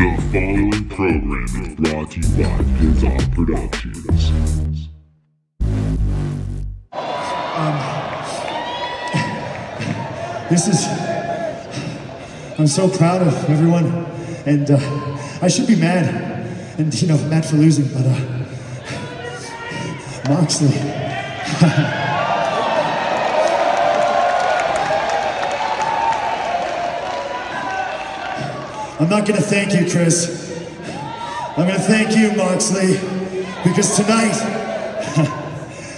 The following program is brought to you by Pizza Productions. I'm so proud of everyone, and I should be mad, and mad for losing, but Moxley. I'm not gonna thank you, Chris. I'm gonna thank you, Moxley, because tonight,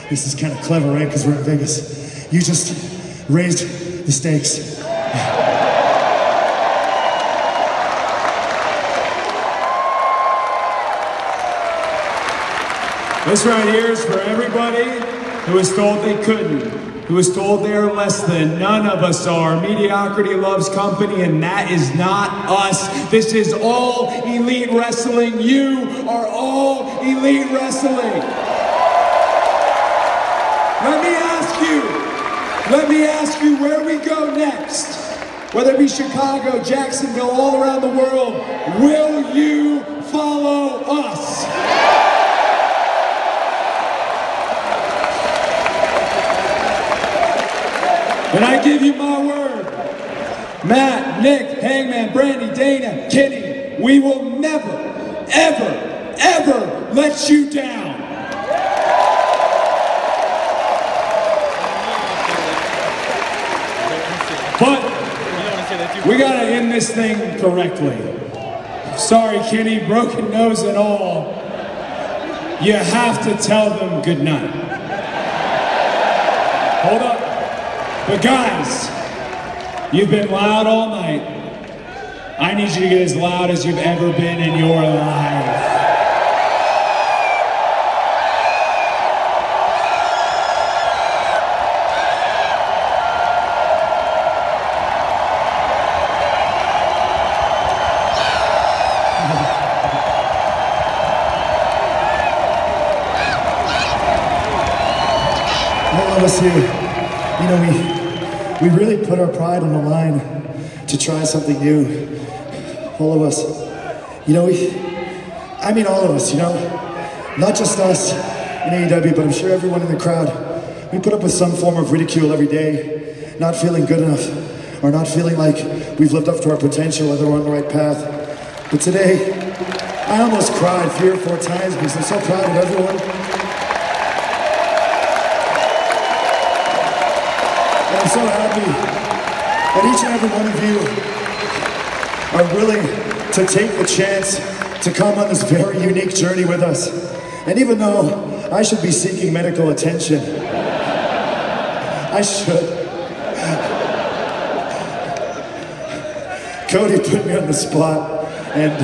this is kind of clever, right? Because we're in Vegas. You just raised the stakes. This right here is for everybody who was told they couldn't, who was told they are less than. None of us are. Mediocrity loves company, and that is not us. This is all elite wrestling. You are all elite wrestling. Let me ask you where we go next. Whether it be Chicago, Jacksonville, all around the world, will you follow us? And I give you my word, Matt, Nick, Hangman, Brandy, Dana, Kenny, we will never, ever, ever let you down. But we gotta end this thing correctly. Sorry, Kenny, broken nose and all. You have to tell them goodnight. Hold up. But guys, you've been loud all night. I need you to get as loud as you've ever been in your life. All of us here. We really put our pride on the line to try something new. All of us. All of us, not just us in AEW, but I'm sure everyone in the crowd. We put up with some form of ridicule every day, not feeling good enough, or not feeling like we've lived up to our potential or that we're on the right path. But today, I almost cried 3 or 4 times because I'm so proud of everyone. I'm so happy that each and every one of you are willing to take the chance to come on this very unique journey with us. And even though I should be seeking medical attention, I should. Cody put me on the spot, and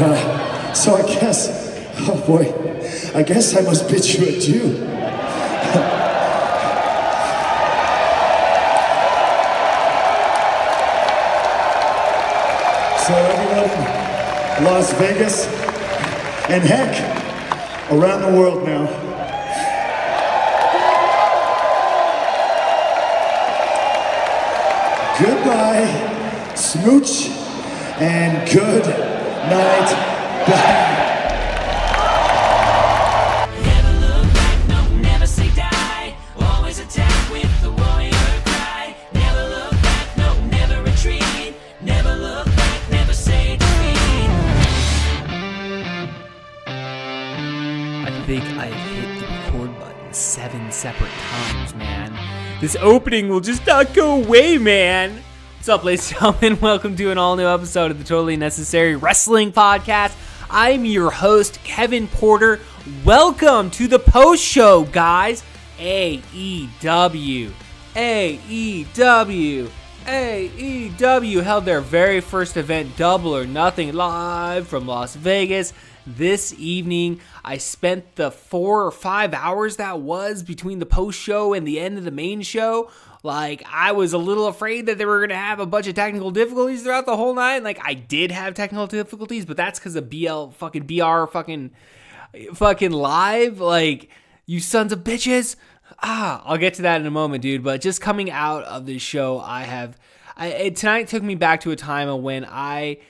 so I guess I must bid you adieu. So everyone in Las Vegas, and heck, around the world now. Goodbye, smooch, and good night. Bye. I think I've hit the record button 7 separate times, man. This opening will just not go away, man. What's up, ladies and gentlemen? Welcome to an all-new episode of the Totally Necessary Wrestling Podcast. I'm your host, Kevin Porter. Welcome to the post-show, guys. AEW held their very first event, Double or Nothing, live from Las Vegas. This evening, I spent the 4 or 5 hours that was between the post-show and the end of the main show. I was a little afraid that they were going to have a bunch of technical difficulties throughout the whole night. I did have technical difficulties, but that's because of BR live. You sons of bitches. I'll get to that in a moment, dude. But just coming out of this show, tonight took me back to a time of when I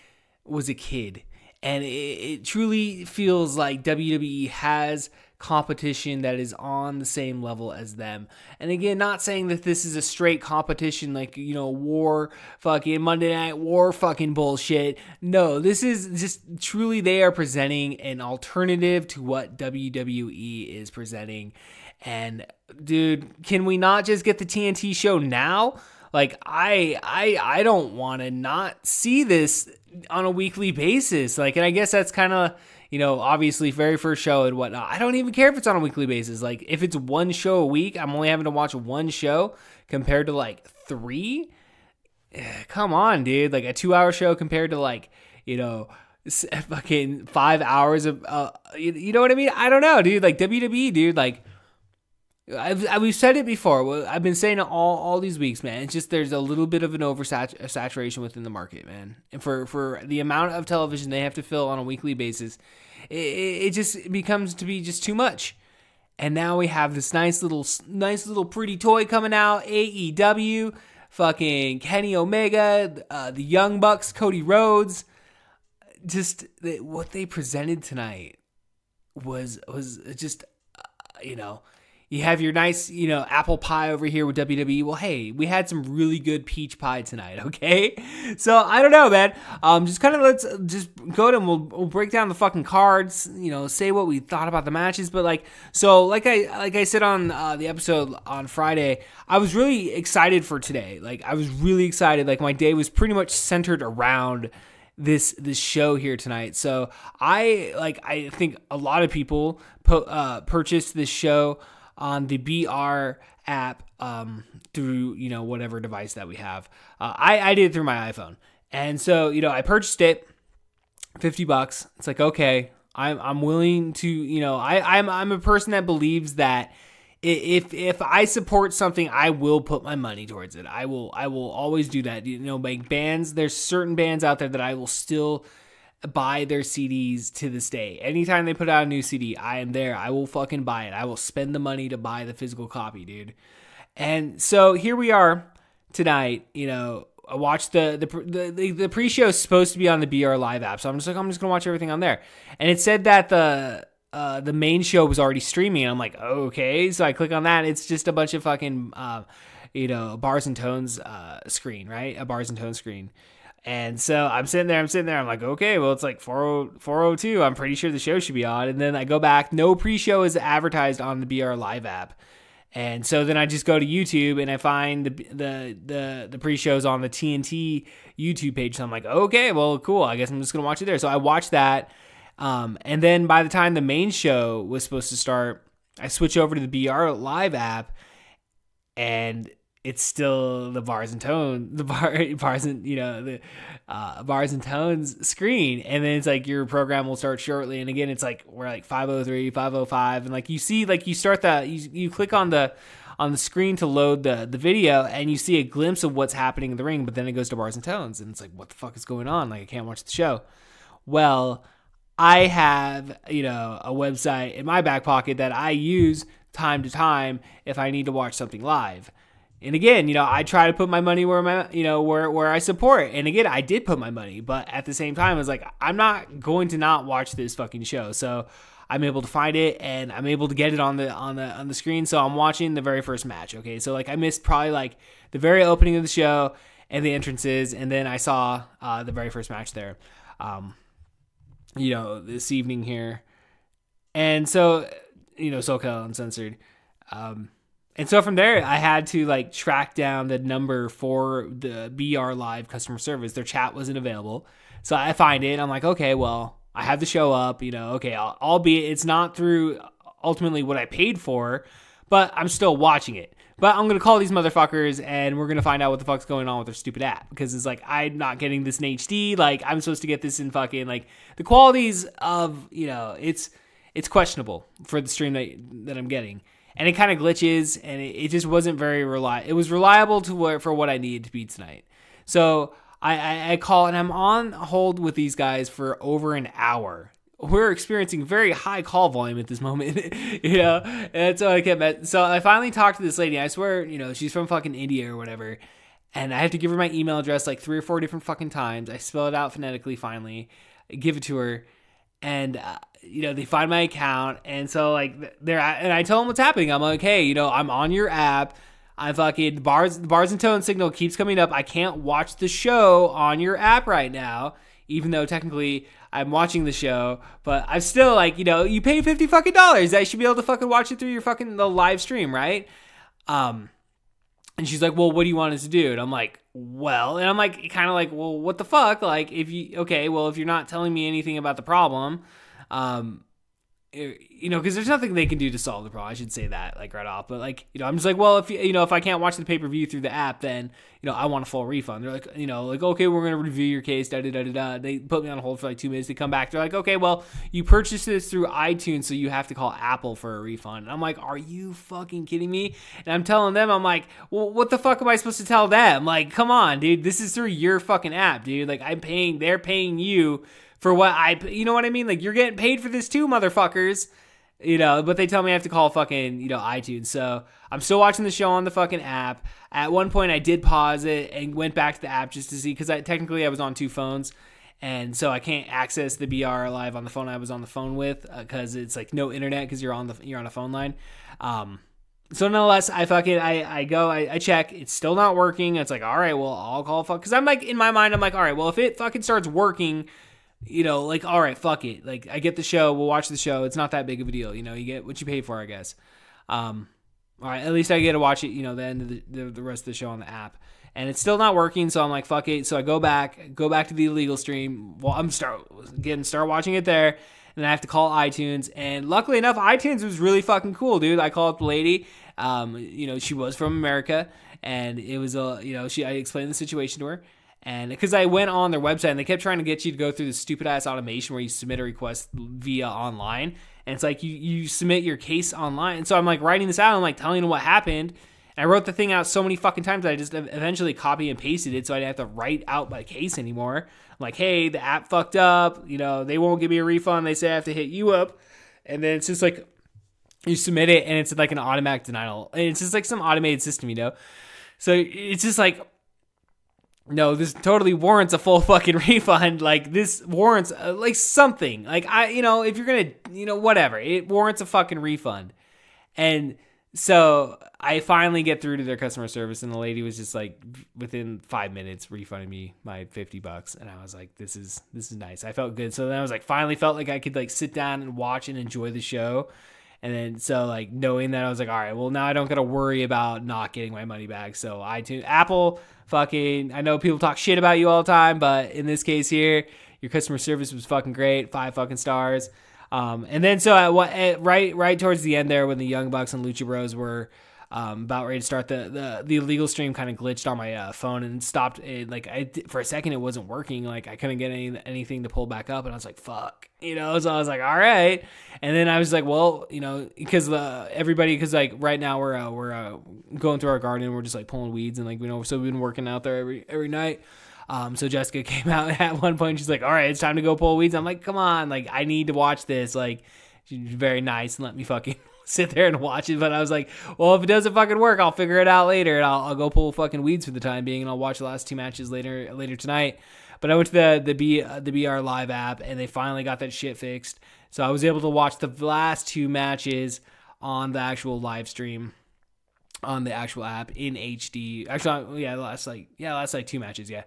was a kid. And it truly feels like WWE has competition that is on the same level as them. And again, not saying that this is a straight competition like, war fucking Monday Night War fucking bullshit. No, this is just truly they are presenting an alternative to what WWE is presenting. And dude, can we not just get the TNT show now? Like I don't want to not see this on a weekly basis. Like, and I guess that's kind of, obviously very first show and whatnot. I don't even care if it's on a weekly basis. Like, if it's one show a week, I'm only having to watch one show compared to like 3. Come on, dude. Like a 2-hour show compared to like, fucking 5 hours of, you know what I mean? I don't know, dude. Like WWE, dude, like, we've said it before. I've been saying it all these weeks, man. It's just there's a little bit of an oversaturation within the market, man. And for the amount of television they have to fill on a weekly basis, it just becomes to be just too much. And now we have this nice little pretty toy coming out, AEW, fucking Kenny Omega, the Young Bucks, Cody Rhodes. Just what they presented tonight was just, You have your nice, apple pie over here with WWE. Well, hey, we had some really good peach pie tonight, okay? So, I don't know, man. Just kind of let's just go ahead and we'll break down the fucking cards, say what we thought about the matches. But, like I said on the episode on Friday, I was really excited for today. Like, I was really excited. Like, my day was pretty much centered around this show here tonight. So, I think a lot of people purchased this show on the BR app through, whatever device that we have. I did it through my iPhone. And so, I purchased it, $50. It's like, okay, I'm willing to, I'm a person that believes that if I support something, I will put my money towards it. I will always do that. Like bands, there's certain bands out there that I will still buy their CDs to this day. Anytime they put out a new CD, I am there. I will fucking buy it. I will spend the money to buy the physical copy, dude. And so here we are tonight. I watched the pre-show is supposed to be on the BR Live app, so I'm just gonna watch everything on there. And it said that the main show was already streaming. And I'm like, okay. So I click on that. It's just a bunch of fucking bars and tones screen, right? A bars and tones screen. And so I'm sitting there. I'm like, okay, well, it's like 4:02. I'm pretty sure the show should be on. And then I go back. No pre-show is advertised on the BR Live app. And so then I just go to YouTube and I find the pre-shows on the TNT YouTube page. So I'm like, okay, well, cool. I guess I'm just going to watch it there. So I watched that. And then by the time the main show was supposed to start, I switch over to the BR Live app and it's still the bars and tones screen. And then it's like your program will start shortly. And again, it's like we're like 5:03, 5:05. And like you see, like you start that, you click on the screen to load the video and you see a glimpse of what's happening in the ring, but then it goes to bars and tones. And it's like, what the fuck is going on? Like I can't watch the show. Well, I have, a website in my back pocket that I use time to time if I need to watch something live. And again, I try to put my money where where I support. And again, I did put my money, but at the same time, I was like, I'm not going to not watch this fucking show. So I'm able to find it and I'm able to get it on the screen. So I'm watching the very first match. Okay. So like I missed probably like the very opening of the show and the entrances. And then I saw the very first match there, this evening here. And so, SoCal Uncensored. And so from there, I had to like track down the number for the BR Live customer service. Their chat wasn't available. So I find it. And I'm like, okay, well, I have the show up, okay, albeit it's not through ultimately what I paid for, but I'm still watching it. But I'm going to call these motherfuckers and we're going to find out what the fuck's going on with their stupid app. Because it's like, I'm not getting this in HD. Like, I'm supposed to get this in fucking, like, the qualities of, it's questionable for the stream that I'm getting. And it kind of glitches, and it just wasn't very reliable. It was reliable for what I needed to be tonight. So I call, and I'm on hold with these guys for over an hour. We're experiencing very high call volume at this moment, And so I kept. So I finally talked to this lady. I swear, she's from fucking India or whatever. And I have to give her my email address like 3 or 4 different fucking times. I spell it out phonetically finally. give it to her. And, they find my account. And so, like, and I tell them what's happening. I'm like, hey, I'm on your app. I fucking, the bars and tone signal keeps coming up. I can't watch the show on your app right now, even though technically I'm watching the show. But I'm still like, you pay $50 fucking dollars. I should be able to fucking watch it through your fucking the live stream, right? And she's like, well, what do you want us to do? And I'm like, well, and I'm like, kind of like, well, what the fuck? Like, if you're not telling me anything about the problem, because there's nothing they can do to solve the problem. I should say that, like, right off. But, like, I'm just like, well, if I can't watch the pay-per-view through the app, then, I want a full refund. They're like, okay, we're going to review your case, da-da-da-da-da. They put me on hold for, like, 2 minutes. They come back. They're like, okay, well, you purchased this through iTunes, so you have to call Apple for a refund. And I'm like, are you fucking kidding me? And I'm telling them, I'm like, well, what the fuck am I supposed to tell them? Like, come on, dude. This is through your fucking app, dude. Like, they're paying you for what you know what I mean? Like, you're getting paid for this too, motherfuckers. But they tell me I have to call fucking, iTunes. So I'm still watching the show on the fucking app. At one point I did pause it and went back to the app just to see, because technically I was on 2 phones. And so I can't access the BR live on the phone I was on the phone with, because it's like no internet because you're on a phone line. So nonetheless, I go, I check, it's still not working. It's like, all right, well, I'll call because I'm like, in my mind, I'm like, all right, well, if it fucking starts working, like, all right, fuck it. Like, I get the show. We'll watch the show. It's not that big of a deal. You get what you pay for, I guess. All right, at least I get to watch it, the end of the rest of the show on the app. And it's still not working, so I'm like, fuck it. So I go back to the illegal stream. Well, I'm start watching it there. And I have to call iTunes. And luckily enough, iTunes was really fucking cool, dude. I called up the lady. She was from America. And it was, I explained the situation to her. And because I went on their website and they kept trying to get you to go through this stupid ass automation where you submit a request via online. And it's like you submit your case online. And so I'm like writing this out. I'm like telling them what happened. And I wrote the thing out so many fucking times that I just eventually copy and pasted it so I didn't have to write out my case anymore. I'm like, hey, the app fucked up. They won't give me a refund. They say I have to hit you up. And then it's just like you submit it and it's like an automatic denial. And it's just like some automated system, So it's just like, no, this totally warrants a full fucking refund. Like, this warrants like something. Like, if you're gonna, whatever, it warrants a fucking refund. And so I finally get through to their customer service, and the lady was just like, within 5 minutes, refunding me my $50, and I was like, this is nice. I felt good. So then I was like, finally felt like I could like sit down and watch and enjoy the show. And then, so like knowing that, I was like, all right, well, now I don't got to worry about not getting my money back. So iTunes, Apple, fucking, I know people talk shit about you all the time, but in this case here, your customer service was fucking great, 5 fucking stars. And then so right towards the end there, when the Young Bucks and Lucha Bros were about ready to start, the illegal stream kind of glitched on my phone and stopped. For a second, it wasn't working. Like, I couldn't get anything to pull back up, and I was like, fuck, so I was like, all right. And then I was like, well, because like right now we're going through our garden, we're just like pulling weeds, and like, so we've been working out there every night. So Jessica came out at one point, she's like, all right, it's time to go pull weeds. I'm like, come on, like, I need to watch this. Like, she's very nice and let me fucking sit there and watch it. But I was like, well, if it doesn't fucking work, I'll figure it out later, and I'll go pull fucking weeds for the time being, and I'll watch the last 2 matches later tonight. But I went to the BR Live app, and they finally got that shit fixed. So I was able to watch the last 2 matches on the actual live stream on the actual app in HD. Actually, yeah, last 2 matches, yeah.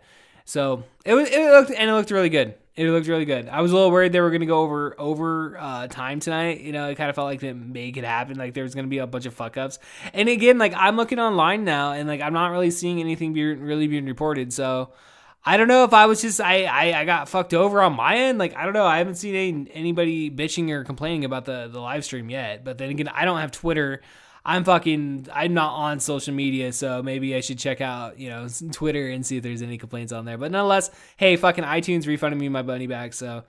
So it looked really good. It looked really good. I was a little worried they were going to go over time tonight. It kind of felt like they make it happen. Like, there was going to be a bunch of fuck ups. And again, like, I'm looking online now, and like, I'm not really seeing anything really being reported. So I don't know if I was just I got fucked over on my end. Like, I don't know. I haven't seen anybody bitching or complaining about the live stream yet. But then again, I don't have Twitter. I'm not on social media, so maybe I should check out, Twitter and see if there's any complaints on there. But nonetheless, hey, fucking iTunes refunded me my money back, so,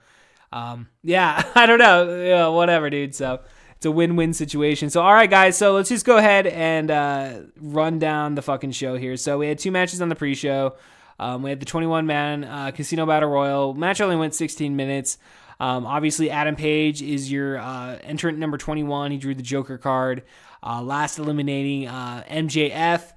yeah, I don't know, whatever, dude, so it's a win-win situation. So, all right, guys, so let's just go ahead and run down the fucking show here. So we had 2 matches on the pre-show. We had the 21-man Casino Battle Royal. Match only went 16 minutes. Obviously, Adam Page is your entrant number 21. He drew the Joker card. Last eliminating MJF.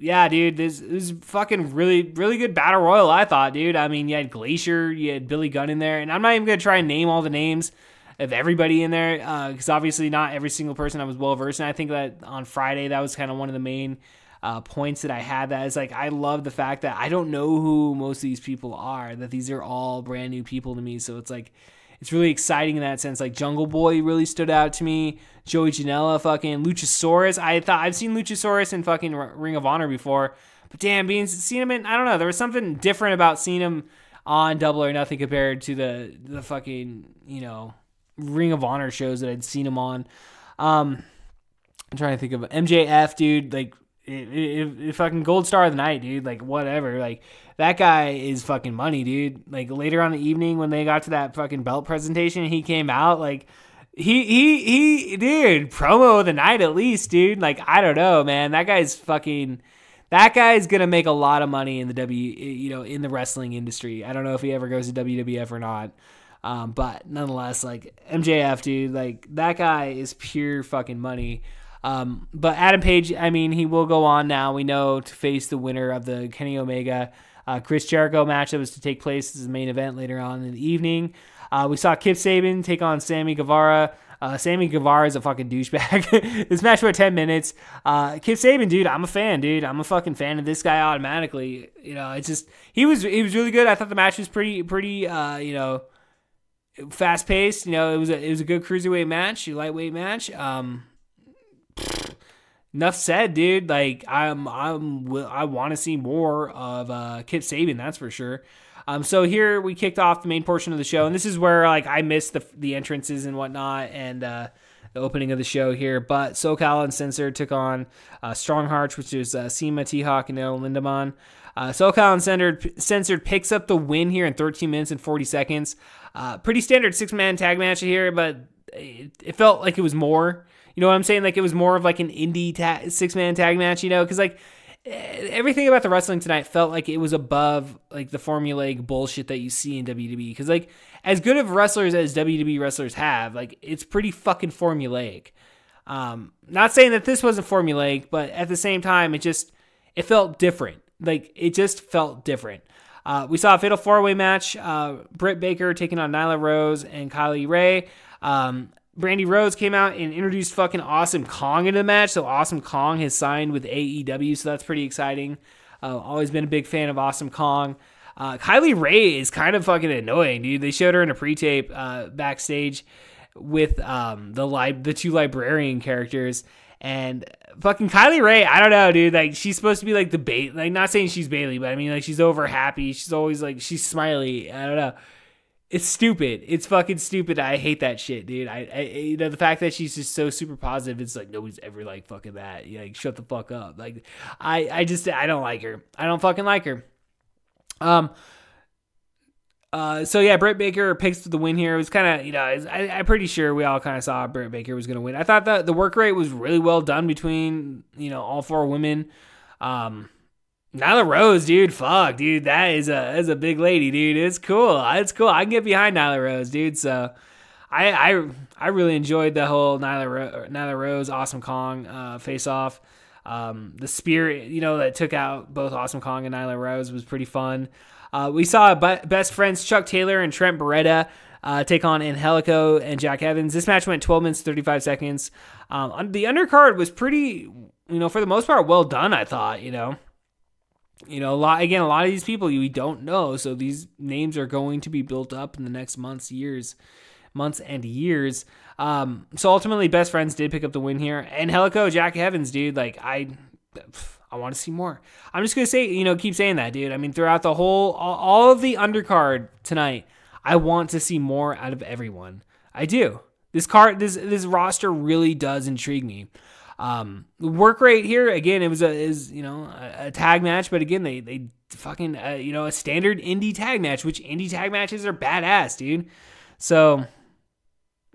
yeah, dude, this was fucking really, really good battle royal, I thought, dude. I mean, you had Glacier, you had Billy Gunn in there, and I'm not even going to try and name all the names of everybody in there, because obviously not every single person I was well versed in. I think that on Friday, that was kind of one of the main points that I had. That is like, I love the fact that I don't know who most of these people are, that these are all brand new people to me. So it's like, it's really exciting in that sense. Like Jungle Boy really stood out to me. Joey Janela, fucking Luchasaurus. I thought I've seen Luchasaurus in fucking Ring of Honor before, but damn, seeing him in, I don't know, there was something different about seeing him on Double or Nothing compared to the fucking, Ring of Honor shows that I'd seen him on. I'm trying to think of MJF, dude. Like, it fucking gold star of the night, dude. Like, whatever. Like, that guy is fucking money, dude. Like, later on the evening when they got to that fucking belt presentation, he came out, like, dude, promo of the night at least, dude. Like, I don't know, man. That guy's gonna make a lot of money in the in the wrestling industry. I don't know if he ever goes to WWF or not. But nonetheless, like, MJF, dude, like, that guy is pure fucking money. But Adam Page, I mean, he will go on now, we know, to face the winner of the Kenny Omega Chris Jericho match that was to take place as the main event later on in the evening. We saw Kip Sabian take on Sammy Guevara. Sammy Guevara is a fucking douchebag. This match went 10 minutes. Kip Sabian, dude, I'm a fan, dude. I'm a fucking fan of this guy automatically. It's just, he was really good. I thought the match was pretty, fast paced. It was a good cruiserweight match, lightweight match. Enough said, dude. Like, I want to see more of Kip Sabian, that's for sure. So here we kicked off the main portion of the show, and this is where, like, I missed the entrances and whatnot, and the opening of the show here. But SoCal Uncensored took on Strong Hearts, which is Seema, T-Hawk, and El Lindemann. SoCal Uncensored picks up the win here in 13 minutes and 40 seconds. Pretty standard 6-man tag match here, but it felt like it was more. You know what I'm saying? Like, it was more of like an indie 6-man tag match, because like everything about the wrestling tonight felt like it was above like the formulaic bullshit that you see in WWE. Because like, as good of wrestlers as WWE wrestlers have, like, it's pretty fucking formulaic. Not saying that this wasn't formulaic, but at the same time, it felt different. Like, it just felt different. We saw a fatal 4-way match. Britt Baker taking on Nyla Rose and Kylie Ray. Brandy Rose came out and introduced fucking Awesome Kong into the match. So Awesome Kong has signed with AEW, so that's pretty exciting. Always been a big fan of Awesome Kong. Kylie Ray is kind of fucking annoying, dude. They showed her in a pre-tape backstage with the two librarian characters, and fucking Kylie Ray, I don't know, dude. Like, she's supposed to be like the bait. Like, not saying she's Bailey, but I mean, like, she's over happy. She's always like, she's smiley. I don't know. It's stupid. It's fucking stupid. I hate that shit, dude. The fact that she's just so super positive, it's like, nobody's ever like fucking that. Like, shut the fuck up. Like, I don't like her. I don't fucking like her. So yeah, Britt Baker picks the win here. It was kind of, I'm pretty sure we all kind of saw Britt Baker was going to win. I thought that the work rate was really well done between, all 4 women. Nyla Rose, dude, fuck, dude, that is a big lady, dude. It's cool. I can get behind Nyla Rose, dude. So I really enjoyed the whole Nyla Rose, Awesome Kong face off. The spirit, that took out both Awesome Kong and Nyla Rose was pretty fun. We saw best friends Chuck Taylor and Trent Beretta take on Angelico and Jack Evans. This match went 12 minutes 35 seconds. The undercard was pretty, for the most part, well done, I thought. A lot of these people we don't know, so these names are going to be built up in the next months and years. So ultimately, best friends did pick up the win here. Angelico, Jack Evans, dude, like, I want to see more. I'm just gonna say, keep saying that, dude. I mean, throughout the whole, all of the undercard tonight, I want to see more out of everyone. I do. This roster really does intrigue me. Work rate here, again, it was a tag match, but again, they fucking, a standard indie tag match, which indie tag matches are badass, dude. So,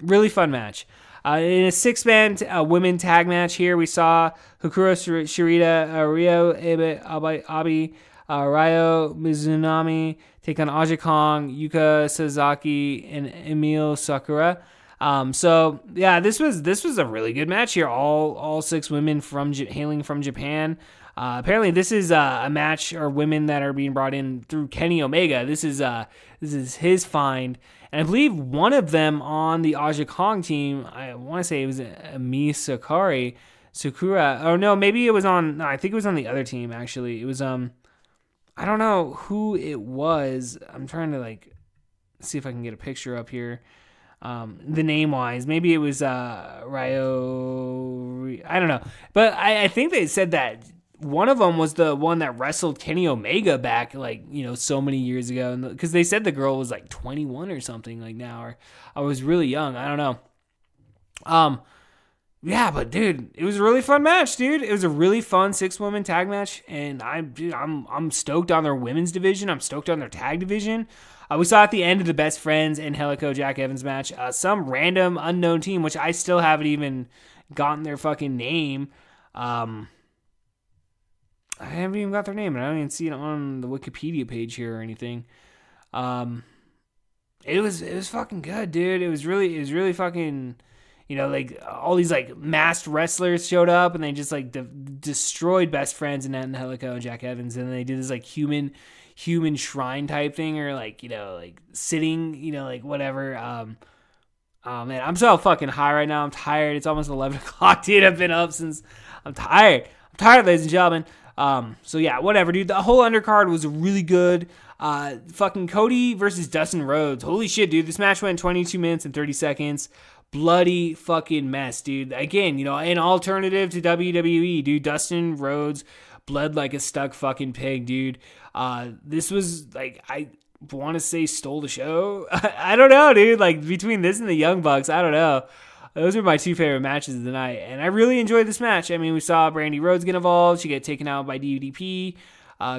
really fun match. In a 6-man women tag match here, we saw Hikaru Shirita, Ryo Abi, Ryo Mizunami take on Aja Kong, Yuka Sasaki, and Emil Sakura. So yeah, this was a really good match here. All 6 women hailing from Japan. Apparently, this is a match or women that are being brought in through Kenny Omega. This is his find, and I believe one of them on the Aja Kong team. I want to say it was Ami Sakura. Oh no, maybe it was on. No, I think it was on the other team. Actually, it was I don't know who it was. I'm trying to like see if I can get a picture up here. The name wise, maybe it was Ryo. I don't know, but I think they said that one of them was the one that wrestled Kenny Omega back like, so many years ago, because they said the girl was like 21 or something like now, or I was really young. I don't know. Yeah, but dude, it was a really fun match, dude. It was a really fun 6-woman tag match, and I'm stoked on their women's division. I'm stoked on their tag division. We saw at the end of the Best Friends and Helico Jack Evans match, some random unknown team, which I still haven't even gotten their fucking name. I haven't even got their name, and I don't even see it on the Wikipedia page here or anything. It was fucking good, dude. It was really fucking, like all these like masked wrestlers showed up, and they just like destroyed Best Friends and Angelico and Jack Evans, and they did this like human shrine type thing, or like like sitting, like whatever. Oh man, I'm so fucking high right now. I'm tired. It's almost 11 o'clock, dude. I've been up since. I'm tired, ladies and gentlemen. So yeah, whatever, dude. The whole undercard was really good. Fucking Cody versus Dustin Rhodes. Holy shit, dude. This match went 22 minutes and 30 seconds. Bloody fucking mess, dude. Again, an alternative to WWE, dude. Dustin Rhodes bled like a stuck fucking pig, dude. This was like, I want to say stole the show. I don't know, dude. Like between this and the Young Bucks, I don't know. Those are my two favorite matches of the night, and I really enjoyed this match. I mean, we saw Brandy Rhodes get involved. She get taken out by T.N.W.P.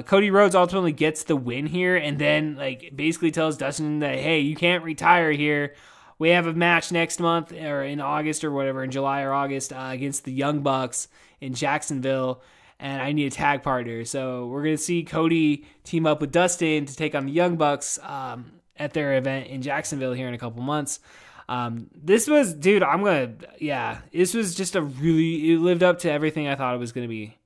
Cody Rhodes ultimately gets the win here, and then like basically tells Dustin that, hey, you can't retire here. We have a match next month, or in August or whatever, in July or August, against the Young Bucks in Jacksonville, and I need a tag partner. So we're going to see Cody team up with Dustin to take on the Young Bucks at their event in Jacksonville here in a couple months. This was, dude, this was just it lived up to everything I thought it was going to be.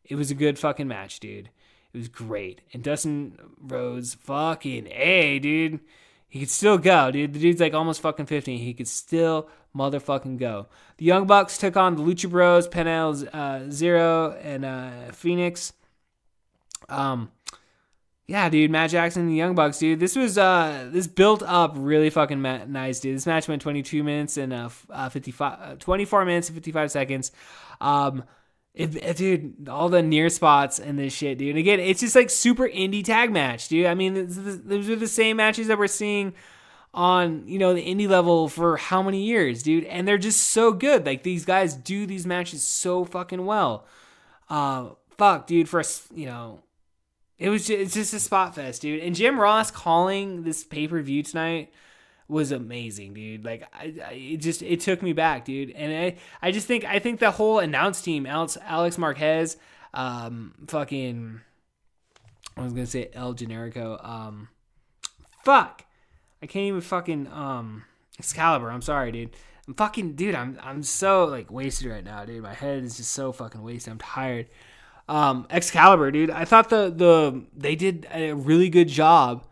It was a good fucking match, dude. It was great. And Dustin Rhodes, fucking A, dude. He could still go, dude. The dude's like almost fucking 50. He could still motherfucking go. The Young Bucks took on the Lucha Bros, Penel Zero, and Phoenix. Yeah, dude, Matt Jackson and the Young Bucks, dude. This was this built up really fucking nice, dude. This match went 22 minutes and 24 minutes and 55 seconds. Dude, all the near spots and this shit, dude. Again, it's just like super indie tag match, dude. I mean, those are the same matches that we're seeing on, the indie level for how many years, dude? And they're just so good. Like, these guys do these matches so fucking well. Fuck, dude, it's just a spot fest, dude. And Jim Ross calling this pay-per-view tonight was amazing, dude. Like, it took me back, dude. And I think the whole announce team, Alex Marquez, I was gonna say El Generico, I can't even fucking, Excalibur, I'm sorry, dude. I'm so, like, wasted right now, dude. My head is just so fucking wasted. I'm tired. Excalibur, dude. I thought they did a really good job,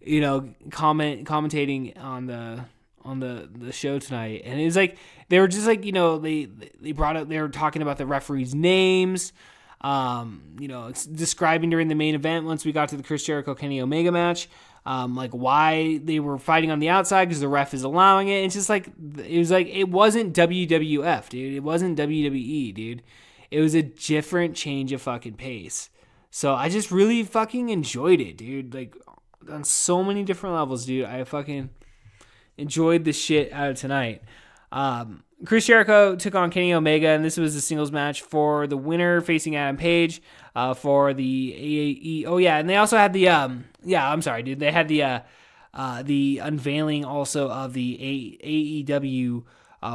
commentating on the show tonight. And it was like they were just like, they brought up, they were talking about the referees' names, describing during the main event once we got to the Chris Jericho Kenny Omega match, like why they were fighting on the outside because the ref is allowing it. It's just like it wasn't WWF, dude. It wasn't WWE, dude. It was a different change of fucking pace. So I just really fucking enjoyed it, dude. Like, on so many different levels, dude. I fucking enjoyed the shit out of tonight. Chris Jericho took on Kenny Omega, and this was a singles match for the winner facing Adam Page for the AE. Oh, yeah, and they also had the, I'm sorry, dude. They had the unveiling also of the AEW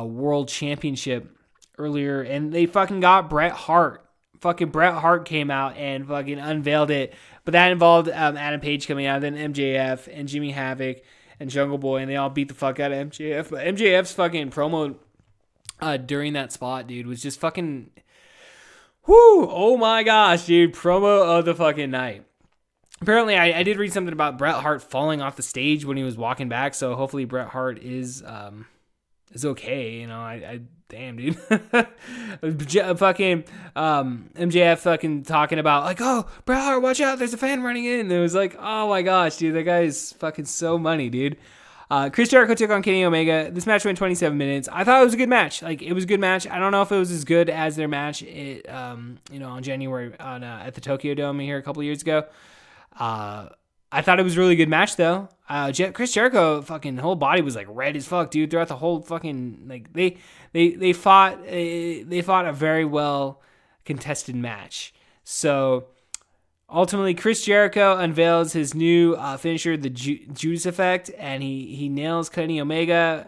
World Championship earlier, and they fucking got Bret Hart. Fucking Bret Hart came out and fucking unveiled it, but that involved Adam Page coming out, then MJF and Jimmy Havoc and Jungle Boy, and they all beat the fuck out of MJF. But MJF's fucking promo during that spot, dude, was just fucking, Whoo! Oh my gosh, dude. Promo of the fucking night. Apparently, I did read something about Bret Hart falling off the stage when he was walking back, so hopefully Bret Hart is okay. You know, I damn, dude. Fucking MJF fucking talking about, like, oh, Bret Hart, watch out, there's a fan running in. And it was like, oh my gosh, dude, that guy is fucking so money, dude. Chris Jericho took on Kenny Omega. This match went 27 minutes. I thought it was a good match. Like, it was a good match. I don't know if it was as good as their match, on January at the Tokyo Dome here a couple years ago. I thought it was a really good match though. Chris Jericho fucking whole body was like red as fuck, dude. Throughout the whole fucking, like, they fought a very well contested match. So ultimately, Chris Jericho unveils his new finisher, the Judas Effect, and he nails Kenny Omega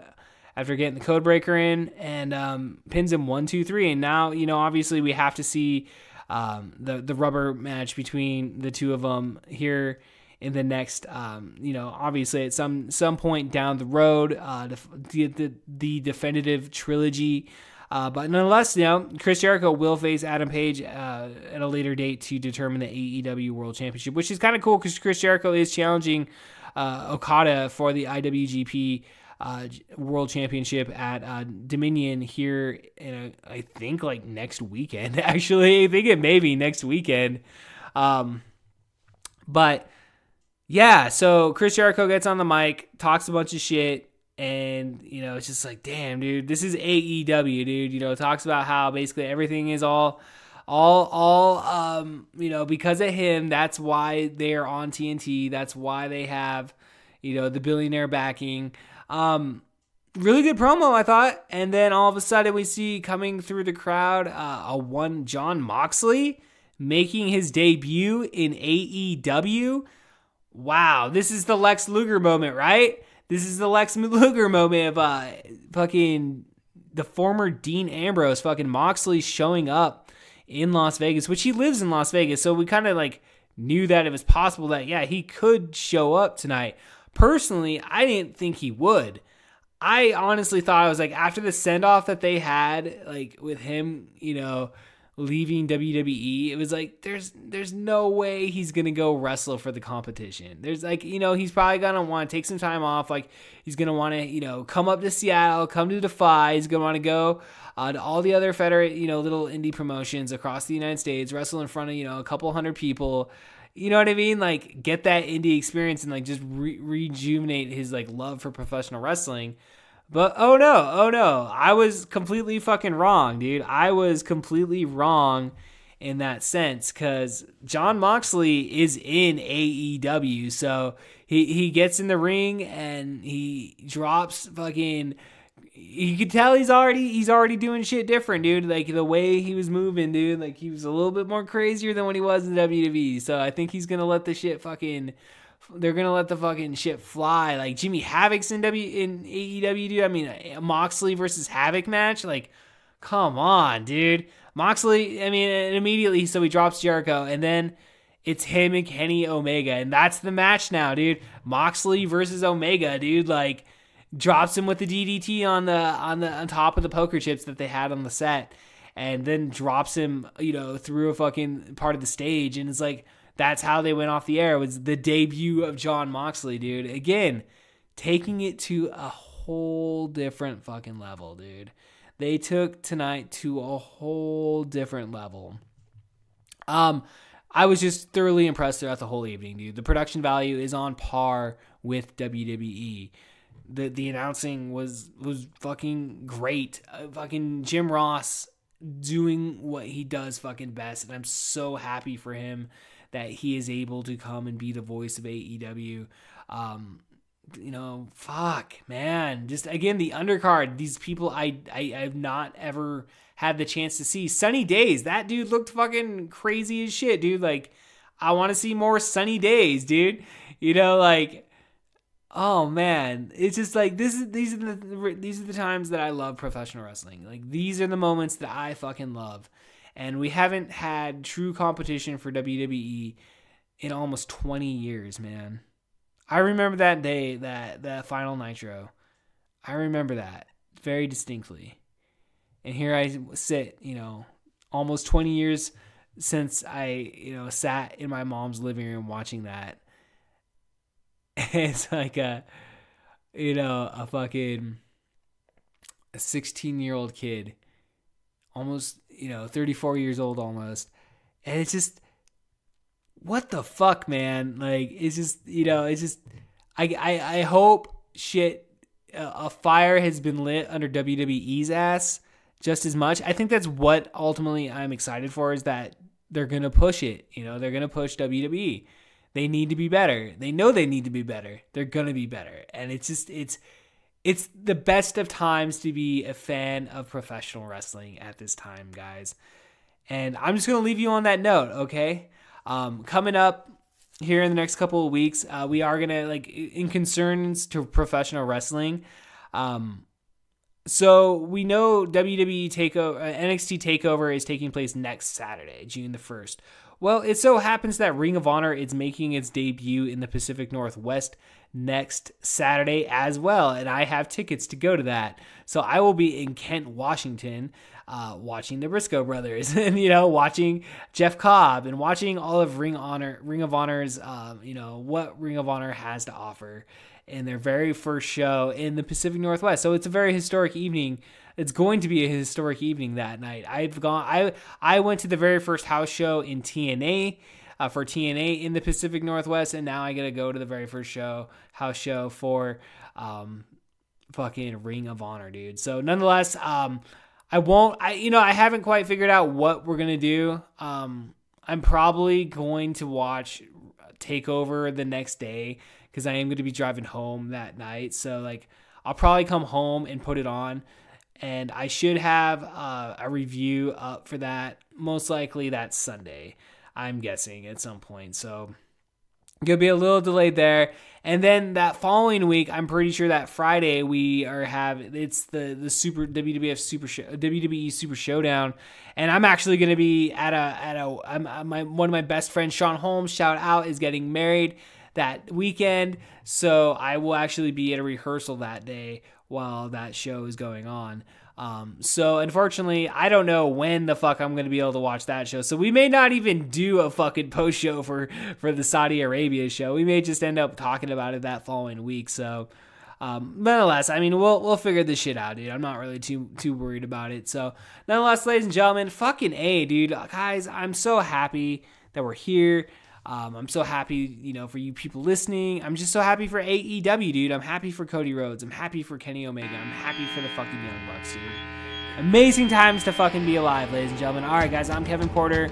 after getting the code breaker in, and pins him 1, 2, 3. And now, obviously we have to see the rubber match between the two of them here in the next, obviously at some point down the road, the definitive trilogy. But nonetheless, Chris Jericho will face Adam Page at a later date to determine the AEW World Championship, which is kind of cool because Chris Jericho is challenging Okada for the IWGP World Championship at Dominion here in I think like next weekend. Actually, I think it may be next weekend. But yeah, so Chris Jericho gets on the mic, talks a bunch of shit, and it's just like, damn, dude, this is AEW, dude. Talks about how basically everything is all because of him. That's why they're on TNT. That's why they have the billionaire backing. Really good promo, I thought. And then all of a sudden we see coming through the crowd Jon Moxley making his debut in AEW. Wow, this is the Lex Luger moment, right? This is the Lex Luger moment of fucking the former Dean Ambrose, fucking Moxley showing up in Las Vegas, which he lives in Las Vegas. So we kind of like knew that it was possible that, yeah, he could show up tonight. Personally, I didn't think he would. I honestly thought, I was like, after the send-off that they had, like with him, leaving WWE, it was like, there's no way he's going to go wrestle for the competition. There's like, he's probably going to want to take some time off. Like he's going to want to, come up to Seattle, come to Defy. He's going to want to go to all the other little indie promotions across the United States, wrestle in front of, a couple hundred people. You know what I mean? Like, get that indie experience and, like, just rejuvenate his, like, love for professional wrestling. But, oh no. I was completely fucking wrong, dude. I was completely wrong in that sense because Jon Moxley is in AEW. So, he gets in the ring and he drops fucking... You could tell he's already doing shit different, dude. Like the way he was moving, dude. Like he was a little bit more crazier than when he was in WWE. So I think he's gonna let the shit they're gonna let the fucking shit fly. Like Jimmy Havoc's in AEW, dude. I mean, a Moxley versus Havoc match. Like, come on, dude. Moxley. I mean, and immediately, so he drops Jericho, and then it's him and Kenny Omega, and that's the match now, dude. Moxley versus Omega, dude. Like. Drops him with the DDT on top of the poker chips that they had on the set, and then drops him, through a fucking part of the stage, and it's like that's how they went off the air. It was the debut of Jon Moxley, dude. Again, taking it to a whole different fucking level, dude. They took tonight to a whole different level. I was just thoroughly impressed throughout the whole evening, dude. The production value is on par with WWE. The announcing was fucking great. Fucking Jim Ross doing what he does fucking best, and I'm so happy for him that he is able to come and be the voice of AEW. Fuck, man. Just again, the undercard. These people I've not ever had the chance to see. Sunny Days. That dude looked fucking crazy as shit, dude. Like, I want to see more Sunny Days, dude. Like. Oh man, it's just like these are the times that I love professional wrestling. Like these are the moments that I fucking love, and we haven't had true competition for WWE in almost 20 years, man. I remember that day, that final Nitro. I remember that very distinctly, and here I sit, almost 20 years since I, sat in my mom's living room watching that. It's like a fucking 16-year-old kid, almost, 34 years old almost. And it's just, what the fuck, man? Like, it's just, I hope a fire has been lit under WWE's ass just as much. I think that's what ultimately I'm excited for, is that they're going to push it. They're going to push WWE. They need to be better. They know they need to be better. They're going to be better. And it's just, it's the best of times to be a fan of professional wrestling at this time, guys. And I'm just going to leave you on that note, okay? Coming up here in the next couple of weeks, we are going to, in concerns to professional wrestling, so we know WWE NXT TakeOver is taking place next Saturday, June the 1st. Well, it so happens that Ring of Honor is making its debut in the Pacific Northwest next Saturday as well, and I have tickets to go to that. So I will be in Kent, Washington, watching the Briscoe brothers, and watching Jeff Cobb, and watching all of Ring of Honor's, what Ring of Honor has to offer in their very first show in the Pacific Northwest. So it's a very historic evening. It's going to be a historic evening that night. I went to the very first house show in TNA, for TNA in the Pacific Northwest, and now I get to go to the very first house show for fucking Ring of Honor, dude. So nonetheless, I haven't quite figured out what we're gonna do. I'm probably going to watch TakeOver the next day, because I am going to be driving home that night. So I'll probably come home and put it on, and I should have a review up for that. Most likely that's Sunday, I'm guessing, at some point. So gonna be a little delayed there. And then that following week, I'm pretty sure that Friday it's the Super WWF Super Show, WWE Super Showdown, and I'm actually gonna be at one of my best friends, Sean Holmes, shout out, is getting married that weekend. So I will actually be at a rehearsal that day while that show is going on. So unfortunately, I don't know when the fuck I'm going to be able to watch that show. So we may not even do a fucking post show for the Saudi Arabia show. We may just end up talking about it that following week. So, nonetheless, I mean, we'll figure this shit out, dude. I'm not really too worried about it. So nonetheless, ladies and gentlemen, fucking A, dude, guys, I'm so happy that we're here. I'm so happy, for you people listening. I'm just so happy for AEW, dude. I'm happy for Cody Rhodes. I'm happy for Kenny Omega. I'm happy for the fucking Young Bucks, dude. Amazing times to fucking be alive, ladies and gentlemen. All right, guys, I'm Kevin Porter.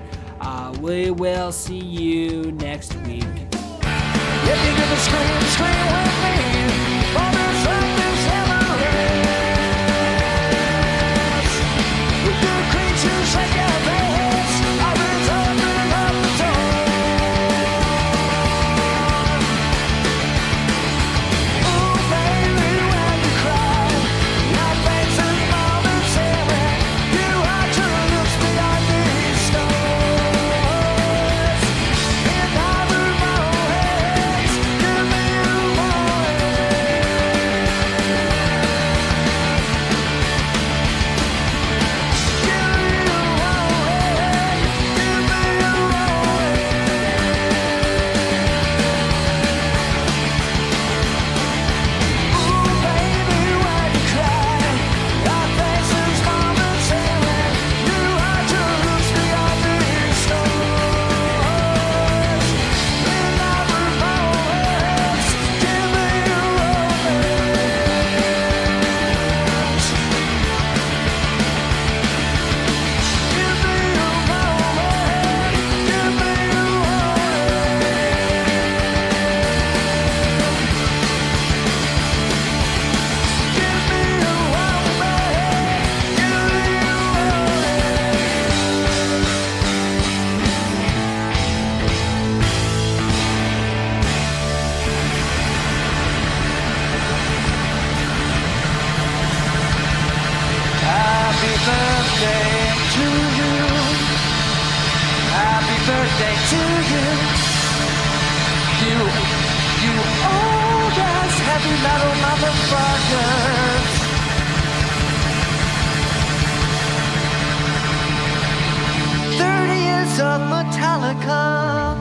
We will see you next week. If you give a scream with me. Father's like this Everest. With the creatures like Everest, I've been opening up the door. Metal motherfuckers. America.